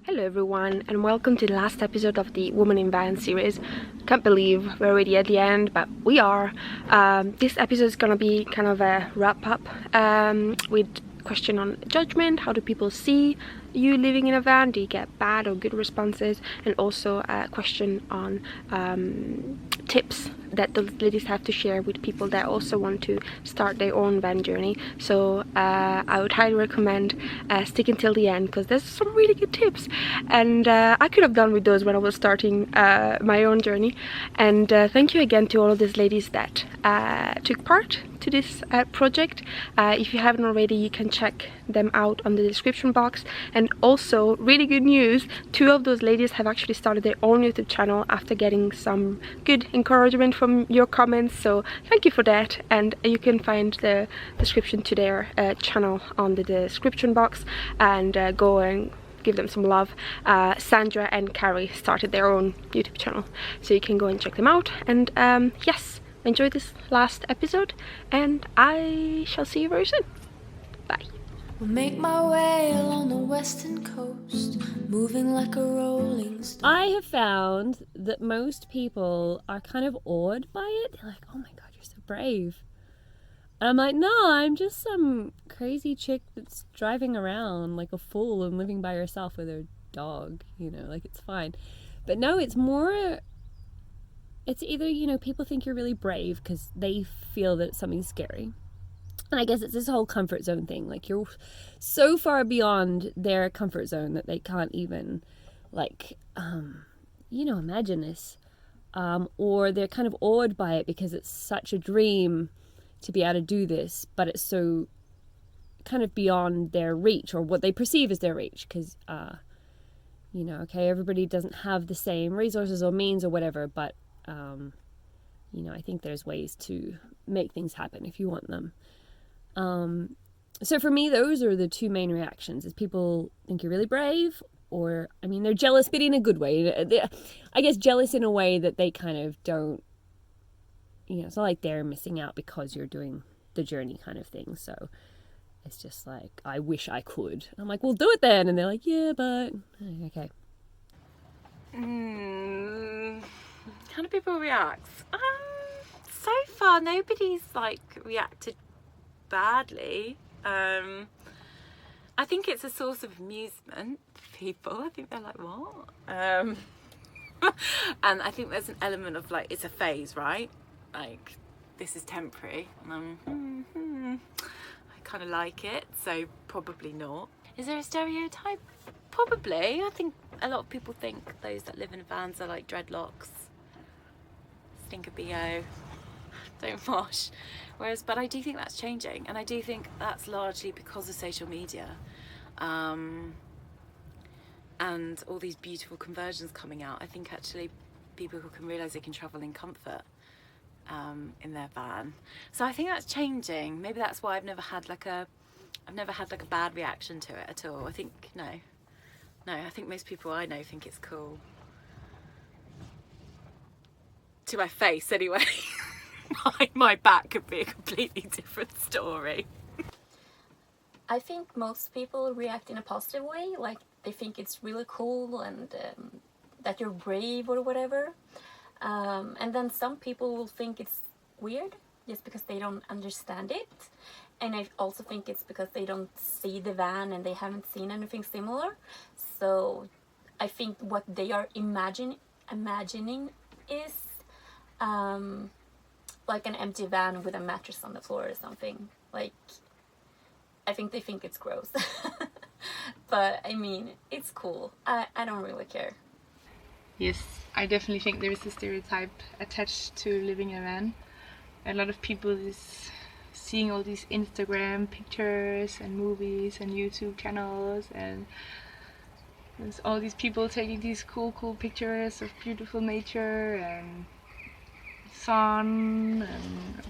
Hello everyone, and welcome to the last episode of the Woman in Van series. Can't believe we're already at the end, but we are. This episode is gonna be kind of a wrap-up with question on judgment. How do people see you living in a van? Do you get bad or good responses? And also a question on tips that the ladies have to share with people that also want to start their own van journey. So I would highly recommend sticking till the end, because there's some really good tips, and I could have done with those when I was starting my own journey. And thank you again to all of these ladies that took part to this project. If you haven't already, you can check them out on the description box. And also, really good news, 2 of those ladies have actually started their own YouTube channel after getting some good encouragement from your comments, so thank you for that. And you can find the description to their channel on the description box, and go and give them some love. Sandra and Carrie started their own YouTube channel, so you can go and check them out. And yes, enjoy this last episode, and I shall see you very soon. Bye. I'll make my way along the western coast, moving like a rolling stone. I have found that most people are kind of awed by it. They're like, oh my god, you're so brave. And I'm like, no, I'm just some crazy chick that's driving around like a fool and living by herself with her dog, you know, like it's fine. But no, it's more, it's either, you know, people think you're really brave because they feel that something's scary. And I guess it's this whole comfort zone thing. Like, you're so far beyond their comfort zone that they can't even, like, you know, imagine this. Or they're kind of awed by it because it's such a dream to be able to do this, but it's so kind of beyond their reach, or what they perceive as their reach. Because, you know, okay, everybody doesn't have the same resources or means or whatever, but, you know, I think there's ways to make things happen if you want them. So for me, those are the 2 main reactions, is people think you're really brave, or, I mean, they're jealous, but in a good way. I guess jealous in a way that they kind of don't, you know, it's not like they're missing out because you're doing the journey kind of thing. So it's just like, I wish I could. I'm like, well, do it then. And they're like, yeah, but okay. How do people react? So far nobody's like reacted badly. I think it's a source of amusement for people. I think they're like, what? And I think there's an element of like, it's a phase, right? Like, this is temporary, and I kind of like it, so probably not. Is there a stereotype? Probably. I think a lot of people think those that live in vans are like dreadlocks, stink of BO, don't wash. Whereas, but I do think that's changing, and I do think that's largely because of social media, and all these beautiful conversions coming out. I think actually people who can realise they can travel in comfort in their van. So I think that's changing. Maybe that's why I've never had like a bad reaction to it at all. I think no, I think most people I know think it's cool. To my face anyway. My back could be a completely different story. I think most people react in a positive way, like they think it's really cool and that you're brave or whatever. And then some people will think it's weird just because they don't understand it. And I also think it's because they don't see the van and they haven't seen anything similar. So I think what they are imagining is like an empty van with a mattress on the floor or something. Like, I think they think it's gross. But I mean, it's cool. I don't really care. Yes, I definitely think there is a stereotype attached to living in a van. A lot of people is seeing all these Instagram pictures and movies and YouTube channels, and there's all these people taking these cool pictures of beautiful nature and sun, and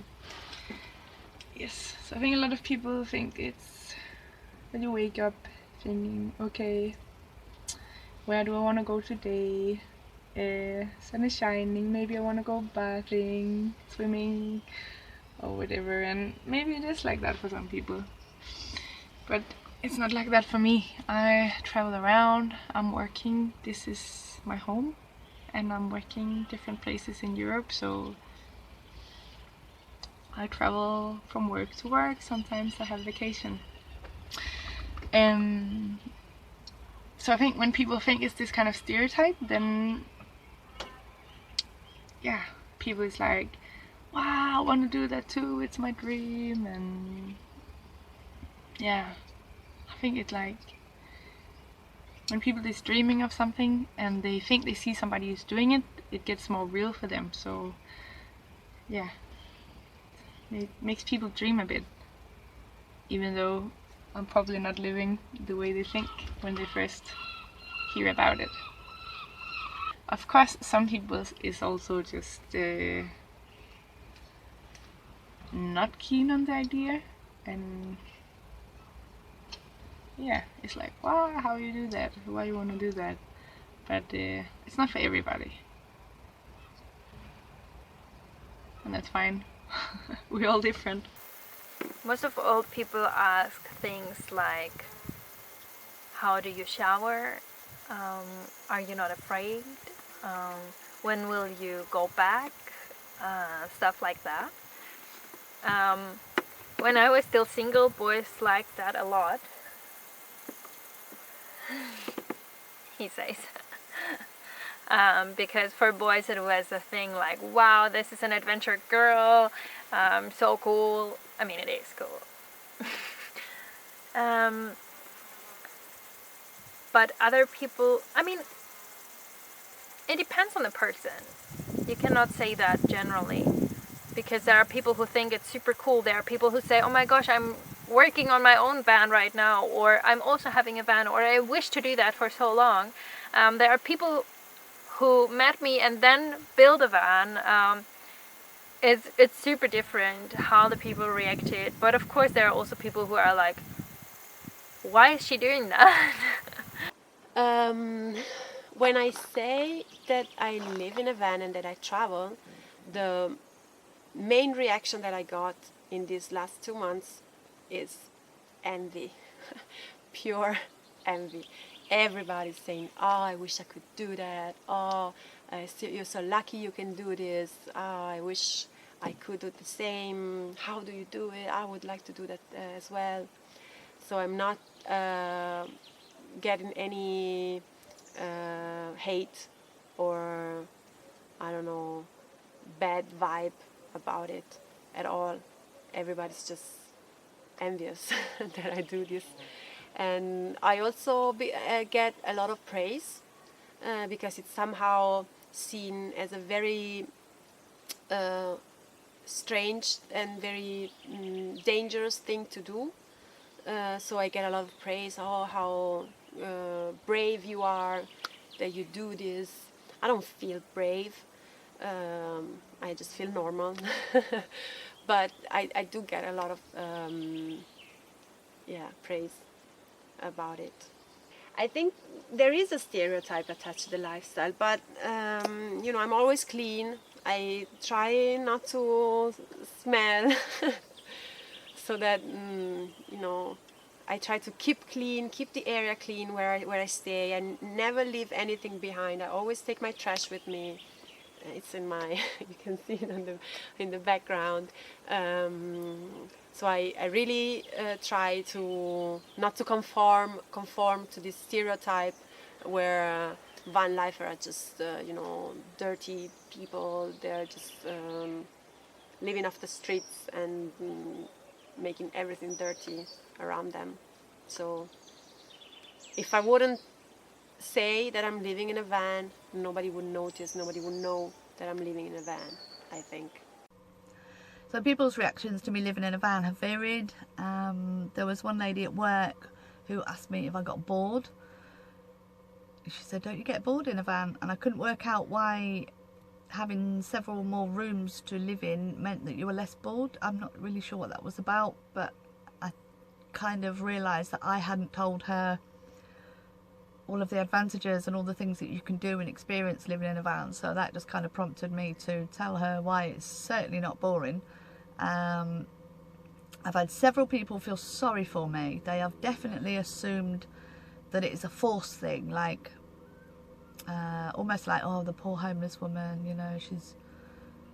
yes, so I think a lot of people think it's that you wake up thinking, okay, where do I want to go today? Sun is shining, maybe I want to go bathing, swimming, or whatever. And maybe it is like that for some people, but it's not like that for me. I travel around, I'm working, this is my home, and I'm working different places in Europe, so I travel from work to work. Sometimes I have vacation. So I think when people think it's this kind of stereotype, then yeah, people is like, wow, I want to do that too, it's my dream. And yeah, I think it's like when people is dreaming of something and they think they see somebody who's doing it, it gets more real for them. So yeah, it makes people dream a bit, even though I'm probably not living the way they think when they first hear about it. Of course, some people is also just not keen on the idea, and yeah, it's like, wow, how you do that? Why you want to do that? But it's not for everybody, and that's fine. We're all different. Most of old people ask things like, how do you shower? Are you not afraid? When will you go back? Stuff like that. When I was still single, boys liked that a lot. He says. Because for boys it was a thing like, wow, this is an adventure girl, so cool. I mean, it is cool. But other people, I mean, it depends on the person. You cannot say that generally, because there are people who think it's super cool. There are people who say, oh my gosh, I'm working on my own van right now, or I'm also having a van, or I wish to do that for so long. There are people who met me and then build a van. It's super different how the people react to it. But of course there are also people who are like, why is she doing that? When I say that I live in a van and that I travel, the main reaction that I got in these last 2 months is envy. Pure envy. Everybody's saying, oh, I wish I could do that. Oh, you're so lucky you can do this. Oh, I wish I could do the same. How do you do it? I would like to do that as well. So I'm not getting any hate or, I don't know, bad vibe about it at all. Everybody's just envious that I do this. And I also get a lot of praise because it's somehow seen as a very strange and very dangerous thing to do. So I get a lot of praise. Oh, how brave you are that you do this. I don't feel brave. I just feel normal. But I do get a lot of praise about it. I think there is a stereotype attached to the lifestyle, but I'm always clean. I try not to smell, so that I try to keep the area clean where I stay. I never leave anything behind. I always take my trash with me. It's in my, you can see it in the background. So I really try to not to conform to this stereotype where van lifer are just dirty people. They're just living off the streets and making everything dirty around them. So if I wouldn't say that I'm living in a van, nobody would notice, nobody would know that I'm living in a van, I think. So people's reactions to me living in a van have varied. There was one lady at work who asked me if I got bored. She said, don't you get bored in a van? And I couldn't work out why having several more rooms to live in meant that you were less bored. I'm not really sure what that was about, but I kind of realised that I hadn't told her all of the advantages and all the things that you can do and experience living in a van. So that just kind of prompted me to tell her why it's certainly not boring. I've had several people feel sorry for me. They have definitely assumed that it is a forced thing, like almost like, oh, the poor homeless woman, you know,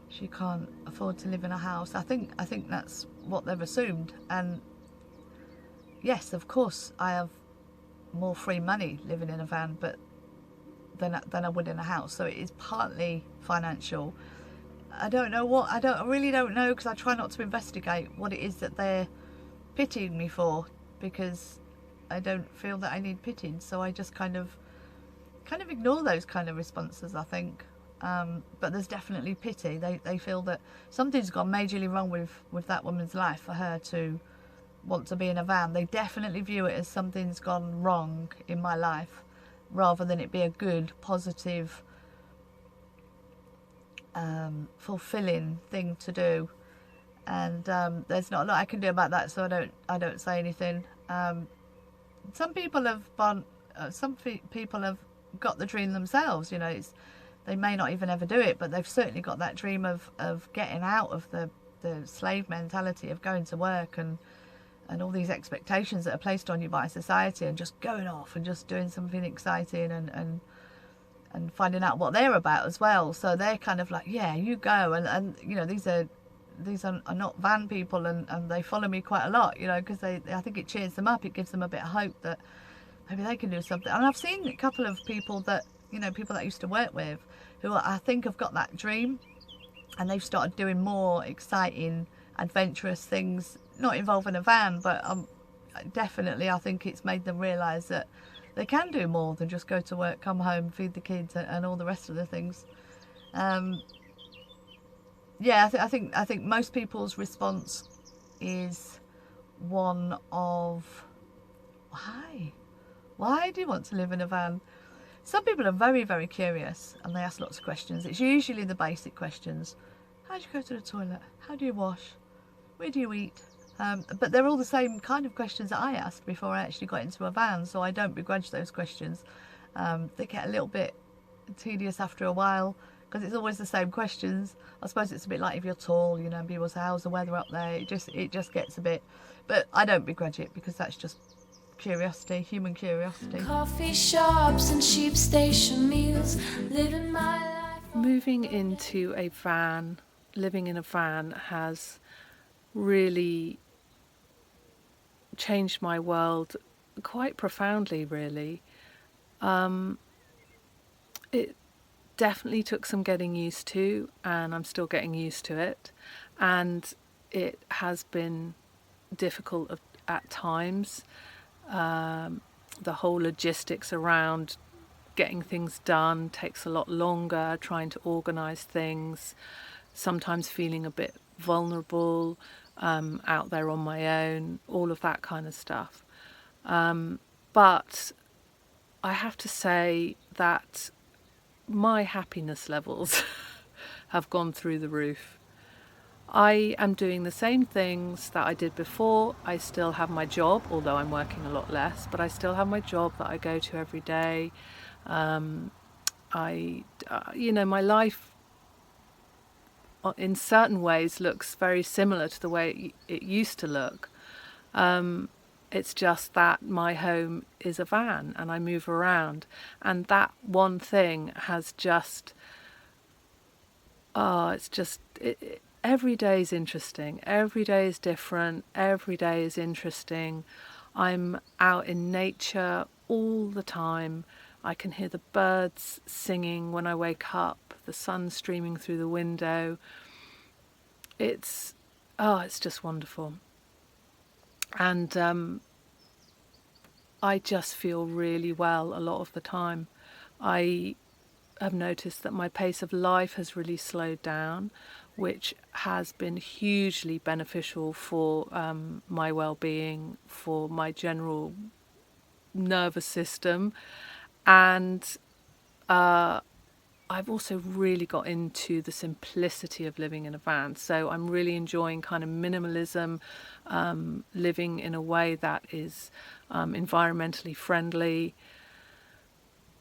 she can't afford to live in a house. I think that's what they've assumed. And yes, of course, I have more free money living in a van, but than I would in a house. So it is partly financial. I really don't know, because I try not to investigate what it is that they're pitying me for, because I don't feel that I need pitied. So I just kind of ignore those kind of responses, I think. But there's definitely pity. They feel that something's gone majorly wrong with that woman's life for her to want to be in a van. They definitely view it as something's gone wrong in my life, rather than it be a good, positive, fulfilling thing to do. And there's not a lot I can do about that, so I don't say anything. Some people have got the dream themselves, you know. They may not even ever do it, but they've certainly got that dream of getting out of the slave mentality of going to work and all these expectations that are placed on you by society, and just going off and just doing something exciting and finding out what they're about as well. So they're kind of like, yeah, you go. And you know, these are not van people, and they follow me quite a lot, you know, because I think it cheers them up. It gives them a bit of hope that maybe they can do something. And I've seen a couple of people that, you know, people that I used to work with, who I think have got that dream, and they've started doing more exciting, adventurous things, not involving a van, but definitely I think it's made them realise that they can do more than just go to work, come home, feed the kids, and all the rest of the things. Yeah, I think most people's response is one of, why do you want to live in a van? Some people are very, very curious, and they ask lots of questions. It's usually the basic questions. How do you go to the toilet? How do you wash? Where do you eat? But they're all the same kind of questions that I asked before I actually got into a van, so I don't begrudge those questions. They get a little bit tedious after a while, because it's always the same questions. I suppose it's a bit like if you're tall, you know, and people say, how's the weather up there? It just gets a bit, but I don't begrudge it, because that's just curiosity, human curiosity. Coffee shops and cheap station meals, living my life. Moving into a van, living in a van, has really changed my world quite profoundly, really. It definitely took some getting used to, and I'm still getting used to it, and it has been difficult at times. The whole logistics around getting things done takes a lot longer, trying to organise things, sometimes feeling a bit vulnerable, out there on my own, all of that kind of stuff. But I have to say that my happiness levels have gone through the roof. I am doing the same things that I did before. I still have my job, although I'm working a lot less, but I still have my job that I go to every day. You know, my life in certain ways looks very similar to the way it used to look. It's just that my home is a van and I move around, and that one thing has just, every day is interesting, every day is different, every day is interesting. I'm out in nature all the time. I can hear the birds singing when I wake up, the sun streaming through the window. It's just wonderful. And I just feel really well a lot of the time. I have noticed that my pace of life has really slowed down, which has been hugely beneficial for my well-being, for my general nervous system. And I've also really got into the simplicity of living in a van. So I'm really enjoying kind of minimalism, living in a way that is environmentally friendly.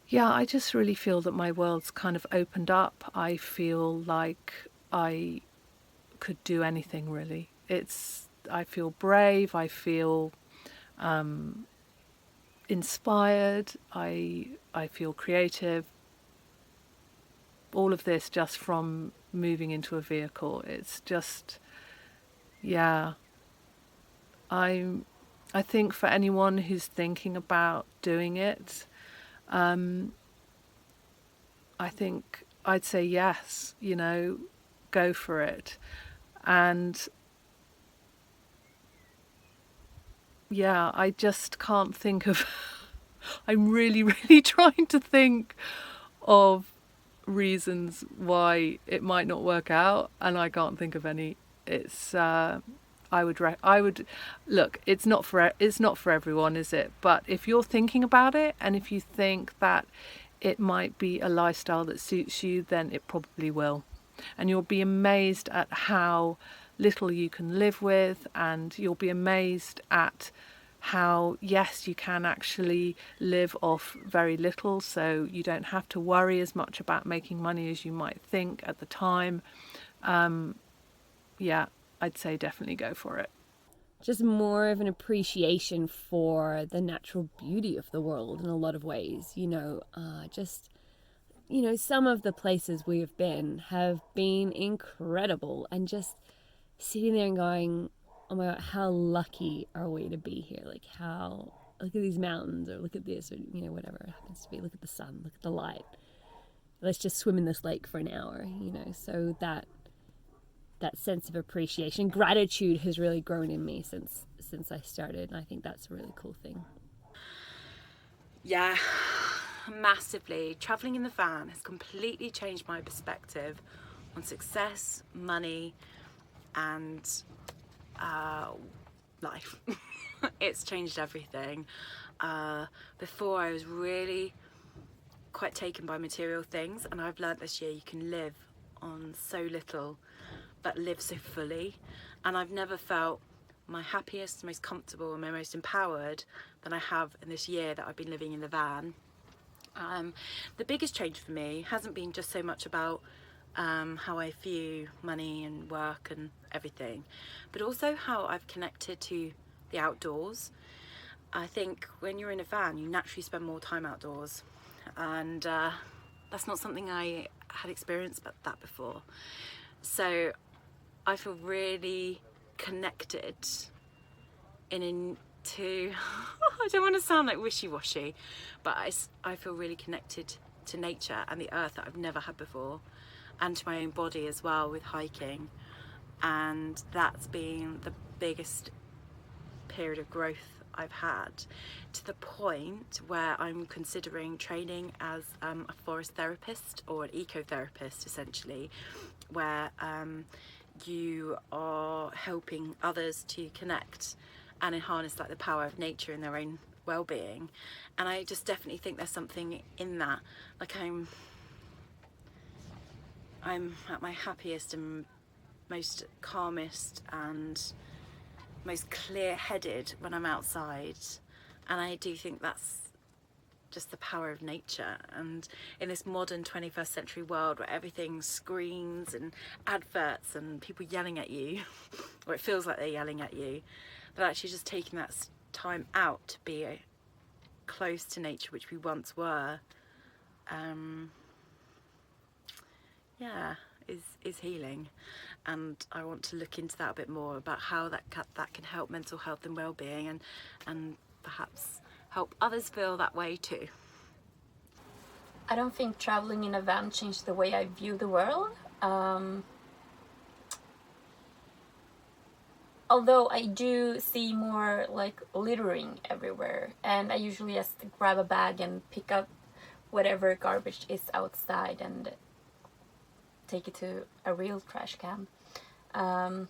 Yeah, I just really feel that my world's kind of opened up. I feel like I could do anything, really. I feel brave, I feel inspired, I feel creative. All of this just from moving into a vehicle. It's just, yeah. I think for anyone who's thinking about doing it, I think I'd say yes, you know, go for it. And yeah, I just can't think of, I'm really, really trying to think of reasons why it might not work out, and I can't think of any. It's I would look, it's not for everyone, is it? But if you're thinking about it, and if you think that it might be a lifestyle that suits you, then it probably will. And you'll be amazed at how little you can live with, and you'll be amazed at how, yes, you can actually live off very little, so you don't have to worry as much about making money as you might think at the time. Yeah, I'd say definitely go for it. Just more of an appreciation for the natural beauty of the world in a lot of ways, you know, some of the places we have been incredible, and just sitting there and going, oh my God, how lucky are we to be here? Like, look at these mountains, or look at this, or, you know, whatever it happens to be. Look at the sun, look at the light. Let's just swim in this lake for an hour, you know. So that sense of appreciation, gratitude has really grown in me since I started. And I think that's a really cool thing. Yeah, massively. Travelling in the van has completely changed my perspective on success, money, and life. It's changed everything. Before, I was really quite taken by material things, and I've learnt this year you can live on so little but live so fully, and I've never felt my happiest, most comfortable and my most empowered than I have in this year that I've been living in the van. The biggest change for me hasn't been just so much about how I view money and work and everything, but also how I've connected to the outdoors. I think when you're in a van, you naturally spend more time outdoors, and that's not something I had experienced that before. So I feel really connected to I don't want to sound like wishy-washy, but I feel really connected to nature and the earth that I've never had before, and to my own body as well with hiking. And that's been the biggest period of growth I've had, to the point where I'm considering training as a forest therapist, or an ecotherapist essentially, where you are helping others to connect and harness like the power of nature in their own well-being. And I just definitely think there's something in that. Like, I'm at my happiest and most calmest and most clear-headed when I'm outside, and I do think that's just the power of nature. And in this modern 21st century world where everything's screens and adverts and people yelling at you, or it feels like they're yelling at you, but actually just taking that time out to be close to nature, which we once were, yeah, is healing. And I want to look into that a bit more, about how that can help mental health and well-being, and perhaps help others feel that way too. I don't think traveling in a van changed the way I view the world. Although I do see more like littering everywhere, and I usually just grab a bag and pick up whatever garbage is outside and take it to a real trash can. But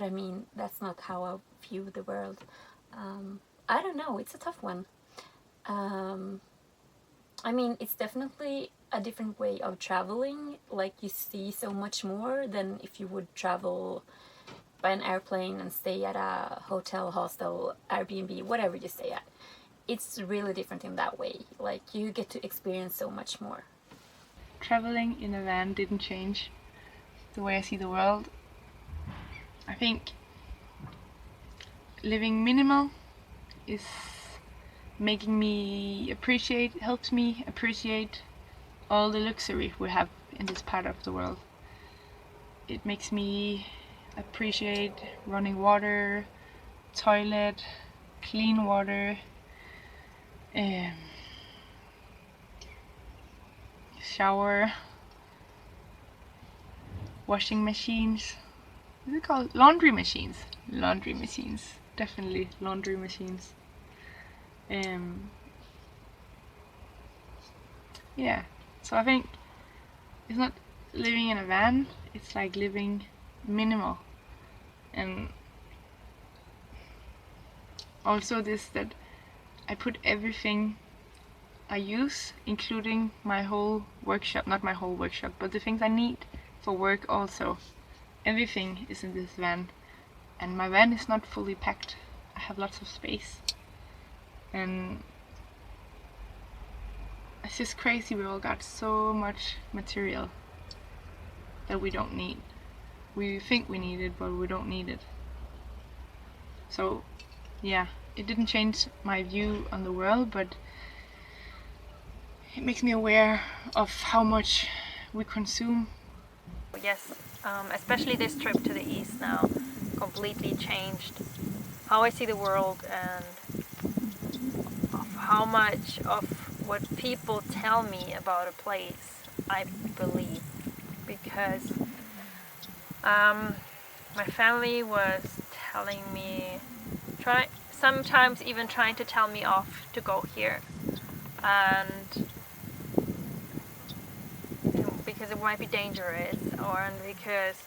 I mean, that's not how I view the world. I don't know, it's a tough one. I mean, it's definitely a different way of traveling. Like, you see so much more than if you would travel by an airplane and stay at a hotel, hostel, Airbnb, whatever you stay at. It's really different in that way. Like, you get to experience so much more. Traveling in a van didn't change the way I see the world. I think living minimal is making me helps me appreciate all the luxury we have in this part of the world. It makes me appreciate running water, toilet, clean water, shower, washing machines. What is it called? Laundry machines. Laundry machines. Definitely laundry machines. Yeah. So I think it's not living in a van, it's like living minimal. And also this, that I put everything I use, including my whole workshop, not my whole workshop, but the things I need for work also. Everything is in this van. And my van is not fully packed. I have lots of space. And it's just crazy, we all got so much material that we don't need. We think we need it, but we don't need it. So yeah, it didn't change my view on the world, but it makes me aware of how much we consume. Yes, especially this trip to the east now completely changed how I see the world and of how much of what people tell me about a place I believe. Because my family was telling me, sometimes even trying to tell me off to go here, and because it might be dangerous, or because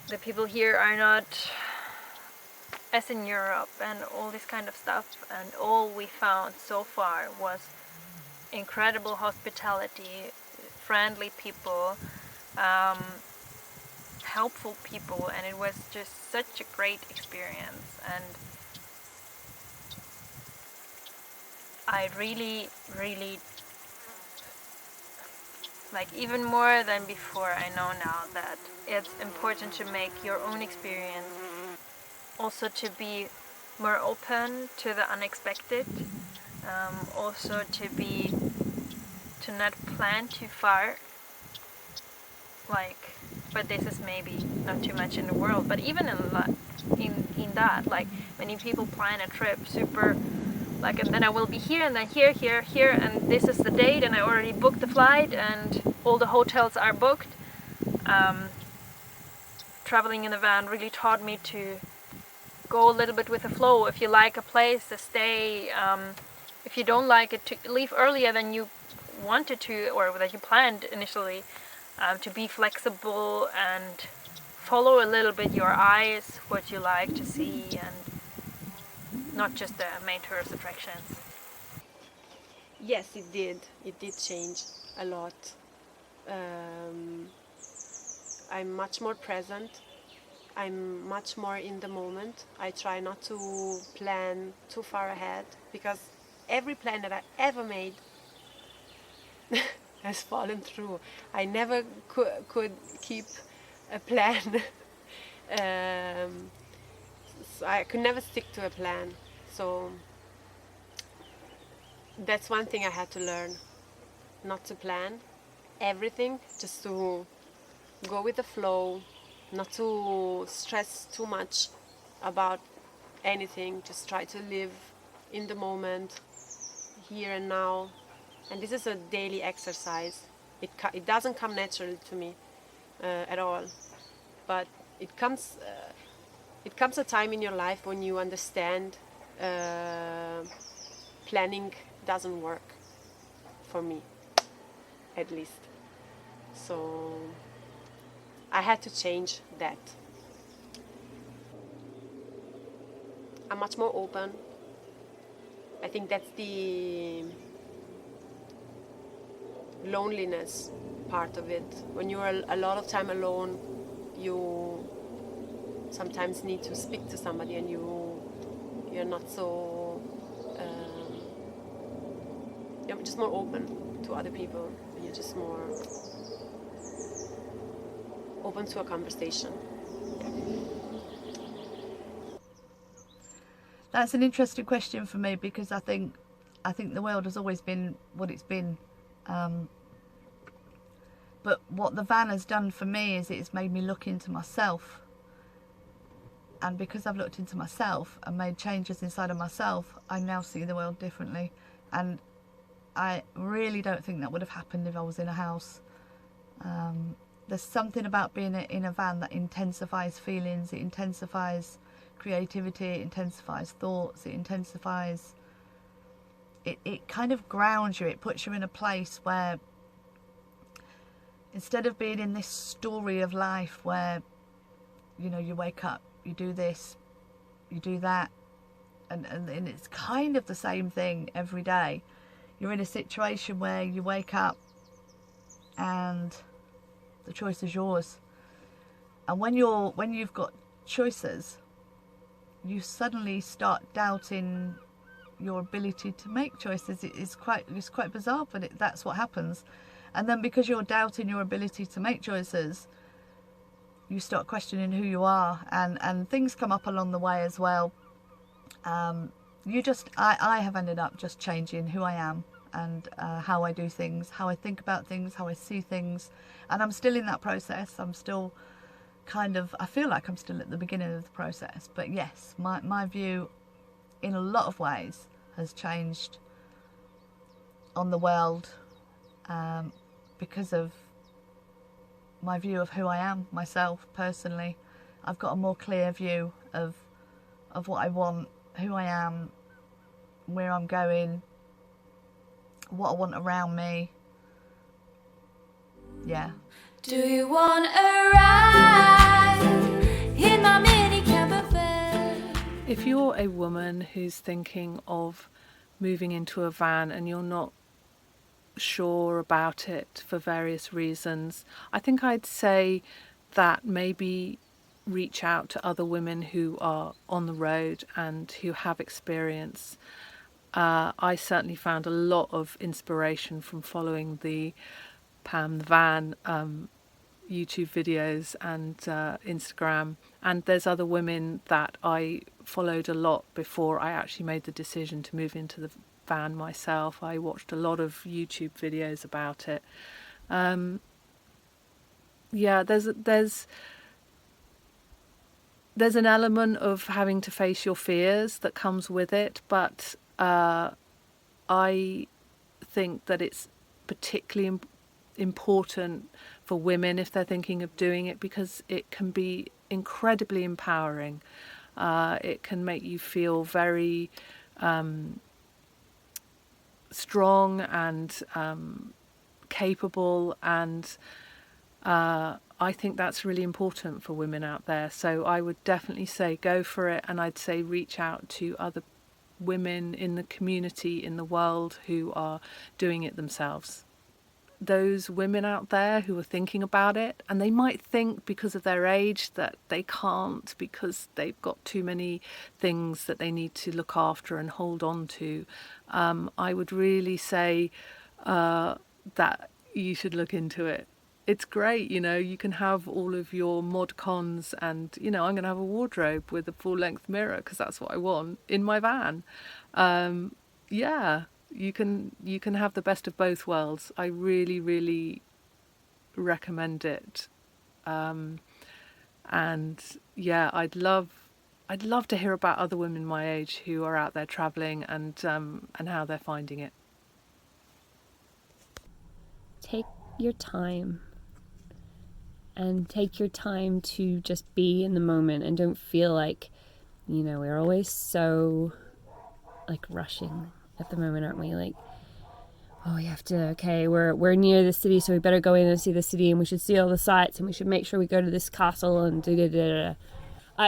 the people here are not as in Europe and all this kind of stuff. And all we found so far was incredible hospitality, friendly people, helpful people, and it was just such a great experience. And I really, like, even more than before, I know now that it's important to make your own experience, also to be more open to the unexpected, also to not plan too far, like, but this is maybe not too much in the world, but even in that, like, many people plan a trip super, like, and then I will be here, and then here, and this is the date, and I already booked the flight, and all the hotels are booked. Traveling in a van really taught me to go a little bit with the flow. If you like a place, to stay. If you don't like it, to leave earlier than you wanted to, or that you planned initially. To be flexible and follow a little bit your eyes, what you like to see, and not just the main tourist attractions. Yes, it did. It did change a lot. I'm much more present. I'm much more in the moment. I try not to plan too far ahead, because every plan that I ever made has fallen through. I never could keep a plan. So I could never stick to a plan. So that's one thing I had to learn, not to plan everything, just to go with the flow, not to stress too much about anything, just try to live in the moment, here and now. And this is a daily exercise. It doesn't come naturally to me at all, but it comes a time in your life when you understand planning doesn't work, for me at least. So I had to change that. I'm much more open. I think that's the loneliness part of it. When you're a lot of time alone, you sometimes need to speak to somebody, and you're not so you're just more open to other people. You're just more open to a conversation. That's an interesting question for me, because I think the world has always been what it's been. But what the van has done for me is it's made me look into myself. And because I've looked into myself and made changes inside of myself, I now see the world differently. And I really don't think that would have happened if I was in a house. There's something about being in a van that intensifies feelings, it intensifies creativity, it intensifies thoughts, it intensifies... It kind of grounds you, it puts you in a place where, instead of being in this story of life where, you know, you wake up, you do this, you do that, and it's kind of the same thing every day. You're in a situation where you wake up and the choice is yours. And when you've got choices, you suddenly start doubting your ability to make choices. It's quite bizarre, but that's what happens. And then because you're doubting your ability to make choices, you start questioning who you are, and things come up along the way as well. I have ended up just changing who I am, and how I do things, how I think about things, how I see things. And I'm still in that process. I'm still I feel like I'm still at the beginning of the process. But yes, my view in a lot of ways has changed on the world, because of my view of who I am myself personally. I've got a more clear view of what I want, who I am, where I'm going, what I want around me. Yeah. Do you want a ride in my mini camper van? If you're a woman who's thinking of moving into a van and you're not sure about it for various reasons, I think I'd say that maybe reach out to other women who are on the road and who have experience. I certainly found a lot of inspiration from following the Pam the Van YouTube videos and Instagram, and there's other women that I followed a lot before I actually made the decision to move into the van myself. I watched a lot of YouTube videos about it. Yeah, there's an element of having to face your fears that comes with it, but I think that it's particularly important for women if they're thinking of doing it, because it can be incredibly empowering. It can make you feel very strong and capable, and I think that's really important for women out there. So I would definitely say go for it, and I'd say reach out to other women in the community, in the world, who are doing it themselves. Those women out there who are thinking about it, and they might think because of their age that they can't because they've got too many things that they need to look after and hold on to, I would really say that you should look into it. It's great, you know, you can have all of your mod cons, and, you know, I'm going to have a wardrobe with a full-length mirror because that's what I want in my van. Yeah, you can have the best of both worlds. I really, really recommend it. And yeah, I'd love to hear about other women my age who are out there traveling and how they're finding it. Take your time. And take your time to just be in the moment, and don't feel like, you know, we're always so like rushing at the moment, aren't we? Like, oh, we have to, okay, we're near the city, so we better go in and see the city, and we should see all the sights, and we should make sure we go to this castle and da-da-da-da.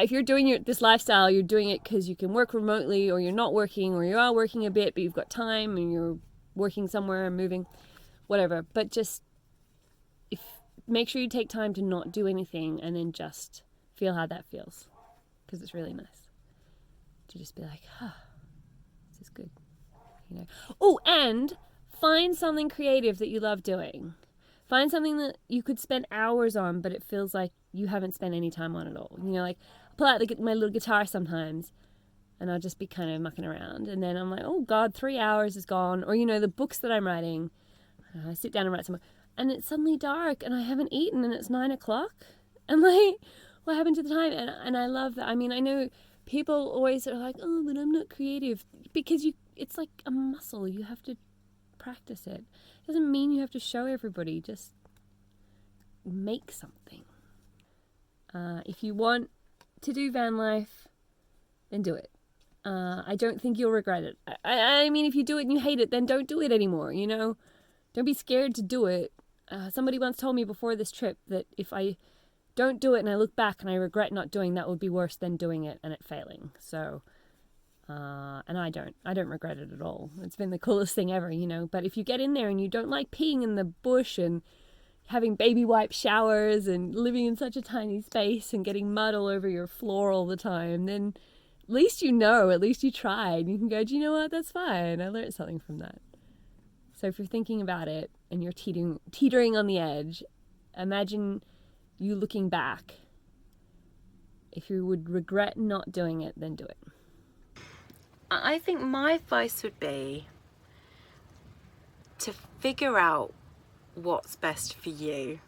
If you're doing this lifestyle, you're doing it because you can work remotely, or you're not working, or you are working a bit, but you've got time and you're working somewhere and moving, whatever. But just make sure you take time to not do anything, and then just feel how that feels, because it's really nice to just be like, this is good, you know. Oh, and find something creative that you love doing. Find something that you could spend hours on, but it feels like you haven't spent any time on at all. You know, like I pull out my little guitar sometimes, and I'll just be kind of mucking around. And then I'm like, oh God, 3 hours is gone. Or, you know, the books that I'm writing, I sit down and write some, and it's suddenly dark and I haven't eaten and it's 9 o'clock. And like, what happened to the time? And I love that. I mean, I know people always are like, oh, but I'm not creative, because it's like a muscle. You have to practice it. It doesn't mean you have to show everybody. Just make something. If you want to do van life, then do it. I don't think you'll regret it. I mean, if you do it and you hate it, then don't do it anymore, you know? Don't be scared to do it. Somebody once told me before this trip that if I don't do it and I look back and I regret not doing, that would be worse than doing it and it failing. So, and I don't regret it at all. It's been the coolest thing ever, you know? But if you get in there and you don't like peeing in the bush and having baby wipe showers and living in such a tiny space and getting mud all over your floor all the time, then at least you know, at least you tried. You can go, do you know what? That's fine. I learned something from that. So if you're thinking about it and you're teetering on the edge, imagine you looking back. If you would regret not doing it, then do it. I think my advice would be to figure out what's best for you.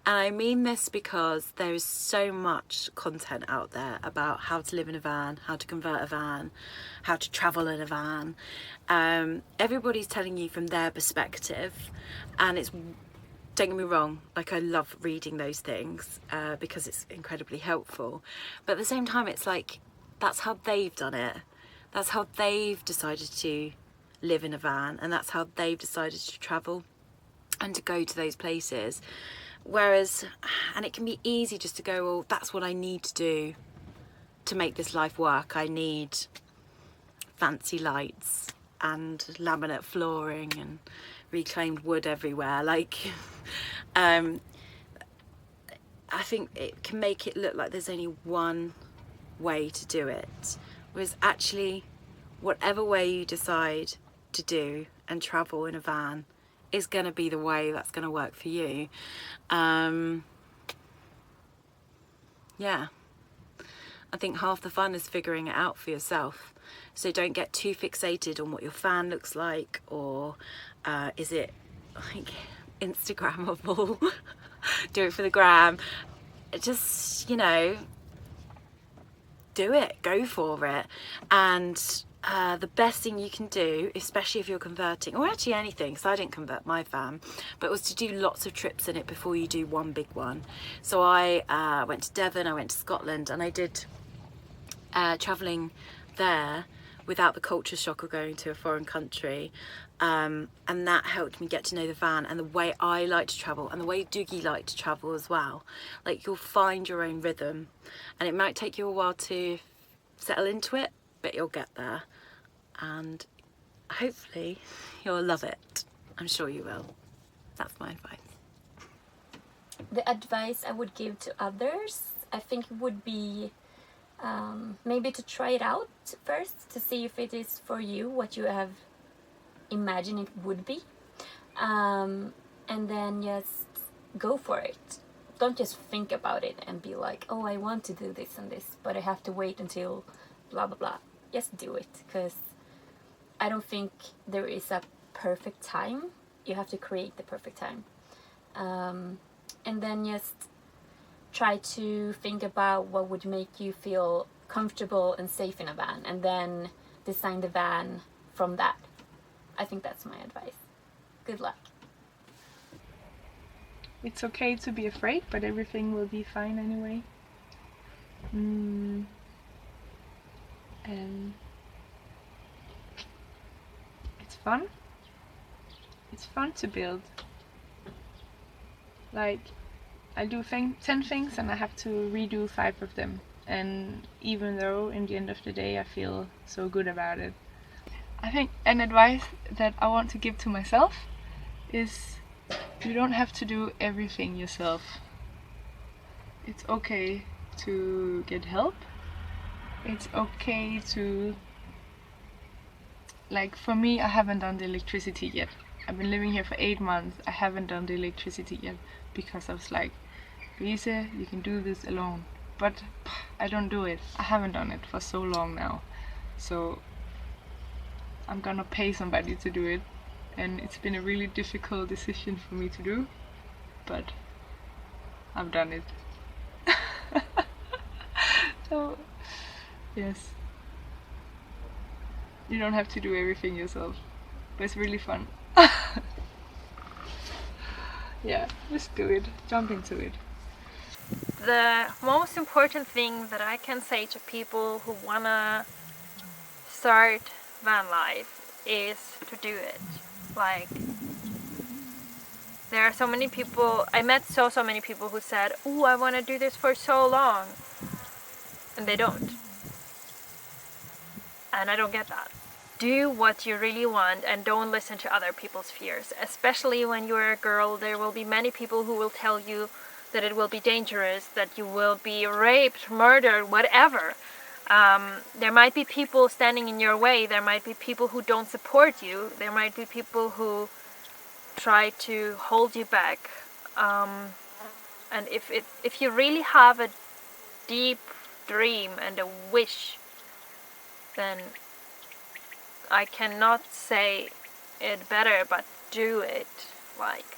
And I mean this because there is so much content out there about how to live in a van, how to convert a van, how to travel in a van. Everybody's telling you from their perspective, and it's, don't get me wrong, like I love reading those things because it's incredibly helpful. But at the same time, it's like, that's how they've done it. That's how they've decided to live in a van, and that's how they've decided to travel and to go to those places. Whereas, and it can be easy just to go, well, that's what I need to do to make this life work. I need fancy lights and laminate flooring and reclaimed wood everywhere. Like, I think it can make it look like there's only one way to do it. Whereas actually, whatever way you decide to do and travel in a van is going to be the way that's going to work for you. Yeah, I think half the fun is figuring it out for yourself. So don't get too fixated on what your fan looks like, or is it like Instagrammable? Do it for the gram. Just, you know, do it, go for it. And the best thing you can do, especially if you're converting, or actually anything, because I didn't convert my van, but was to do lots of trips in it before you do one big one. So I went to Devon, I went to Scotland, and I did travelling there without the culture shock of going to a foreign country, and that helped me get to know the van and the way I like to travel and the way Dougie liked to travel as well. Like, you'll find your own rhythm, and it might take you a while to settle into it, but you'll get there, and hopefully you'll love it. I'm sure you will. That's my advice. The advice I would give to others, I think, would be maybe to try it out first to see if it is for you what you have imagined it would be, and then just go for it. Don't just think about it and be like, oh, I want to do this and this, but I have to wait until blah blah blah. Just do it, because I don't think there is a perfect time. You have to create the perfect time, and then just try to think about what would make you feel comfortable and safe in a van, and then design the van from that. I think that's my advice. Good luck. It's okay to be afraid, but everything will be fine anyway. And it's fun. It's fun to build. Like, I do 10 things and I have to redo 5 of them. And even though in the end of the day I feel so good about it. I think an advice that I want to give to myself is, you don't have to do everything yourself. It's okay to get help. It's okay to, like, for me, I haven't done the electricity yet. I've been living here for 8 months. I haven't done the electricity yet because I was like, Louise, you can do this alone. but I don't do it. I haven't done it for so long now, so I'm gonna pay somebody to do it, and it's been a really difficult decision for me to do, but I've done it. So yes, you don't have to do everything yourself, but it's really fun. Yeah, just do it, jump into it. The most important thing that I can say to people who wanna start van life is to do it. Like, there are so many people, I met so many people who said, "Oh, I want to do this for so long," and they don't. And I don't get that. Do what you really want and don't listen to other people's fears. Especially when you're a girl, there will be many people who will tell you that it will be dangerous, that you will be raped, murdered, whatever. There might be people standing in your way. There might be people who don't support you. There might be people who try to hold you back. And if you really have a deep dream and a wish, then I cannot say it better, but do it. Like,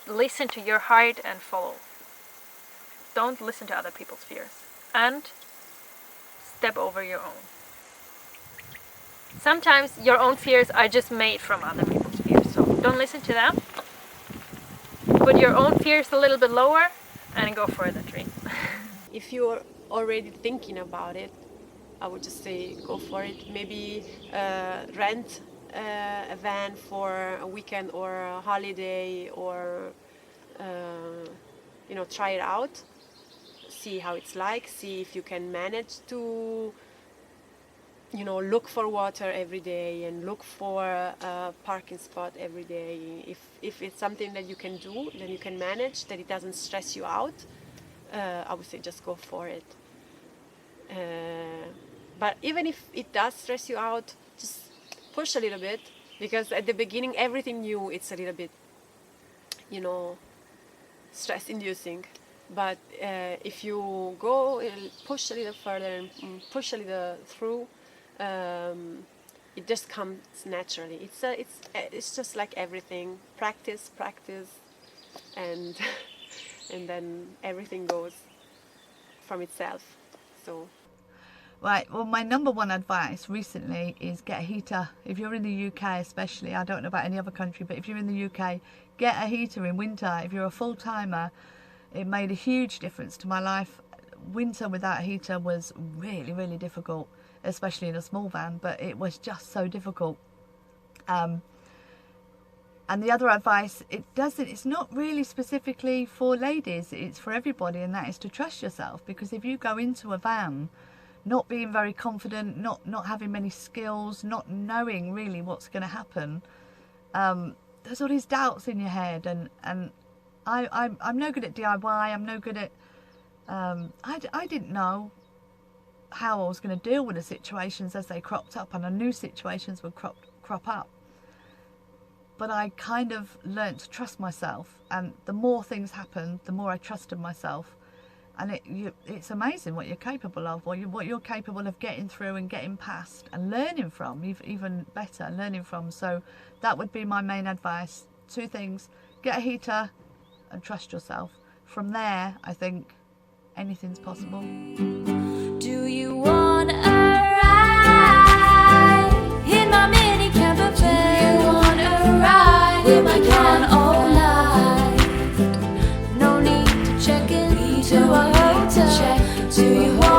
listen to your heart and follow. Don't listen to other people's fears. And step over your own. Sometimes your own fears are just made from other people's fears, so don't listen to them. Put your own fears a little bit lower and go for the dream. If you're already thinking about it, I would just say go for it. Maybe rent a van for a weekend or a holiday, or try it out. See how it's like. See if you can manage to look for water every day and look for a parking spot every day. If it's something that you can do, then you can manage, that it doesn't stress you out, I would say just go for it. But even if it does stress you out, just push a little bit, because at the beginning everything new, it's a little bit stress inducing. But if you go and push a little further and push a little through, it just comes naturally. It's just like everything. Practice, and then everything goes from itself. So. Right, well, my number one advice recently is get a heater. If you're in the UK especially, I don't know about any other country, but if you're in the UK, get a heater in winter. If you're a full-timer, it made a huge difference to my life. Winter without a heater was really, really difficult, especially in a small van, but it was just so difficult. And the other advice, it's not really specifically for ladies, it's for everybody, and that is to trust yourself. Because if you go into a van not being very confident, not having many skills, not knowing really what's going to happen, there's all these doubts in your head, and I'm no good at DIY. I'm no good at I didn't know how I was going to deal with the situations as they cropped up, and I knew situations would crop up, but I kind of learnt to trust myself, and the more things happened, the more I trusted myself. And it's amazing what you're capable of, what you're capable of getting through and getting past and learning from, even better, learning from. So that would be my main advice. 2 things: get a heater and trust yourself. From there, I think anything's possible. Do you want a ride in my mini camper van? Do you want a ride with my can all night? No need to check into a hotel. Do you want